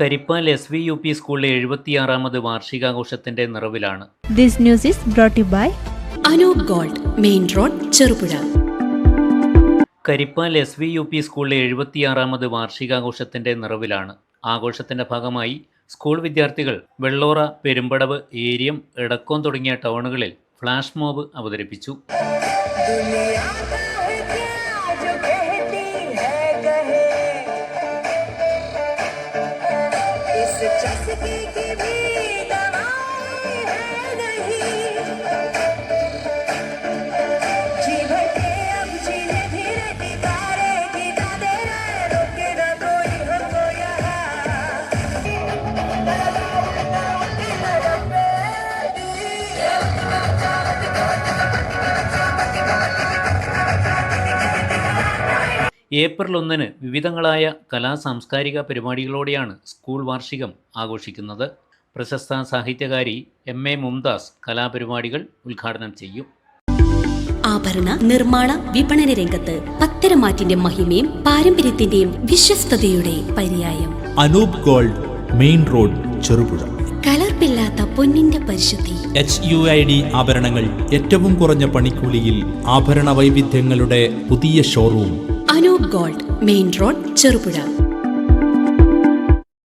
Karippal SVUP സ്കൂളിലെ 76ാമത് വാർഷികാഘോഷത്തിന്റെ നിറവിലാണ്. This news is brought to you by Anoop Gold, Main Road, Cherupuzha. Karippal SVUP സ്കൂളിലെ 76ാമത് വാർഷികാഘോഷത്തിന്റെ നിറവിലാണ്. ആഘോഷത്തിന്റെ ഭാഗമായി സ്കൂൾ വിദ്യാർത്ഥികൾ വെള്ളോറ, പെരുമ്പടവ്, ഏരിയം, എടക്കോം തുടങ്ങിയ ടൗണുകളിൽ ഫ്ലാഷ് മോബ് അവതരിപ്പിച്ചു. ഏപ്രിൽ 1 വിവിധങ്ങളായ കലാ-സാംസ്കാരിക പരിപാടികളോടെയാണ് സ്കൂൾ വാർഷികം ആഘോഷിക്കുന്നത്. പ്രശസ്ത സാഹിത്യകാരി MA മുംതാസ് കലാപരിപാടികൾ ഉദ്ഘാടനം ചെയ്യും. ആഭരണ നിർമ്മാണ വിപണന രംഗത്ത് പത്തരമാറ്റിന്റെ മഹിമയും പാരമ്പര്യത്തിന്റെയും വിശ്വസ്തയുടെ പര്യായം. Anoop Gold, Main Road, Cherupuzha. കലർപ്പില്ലാത്ത പൊന്നിന്റെ പരിശുദ്ധി. HUID ആഭരണങ്ങൾ ഏറ്റവും കുറഞ്ഞ പണിക്കൂലിയിൽ. ആഭരണ വൈവിധ്യങ്ങളുടെ പുതിയ showroom. Anoop Gold, Main Road, Cherupuzha.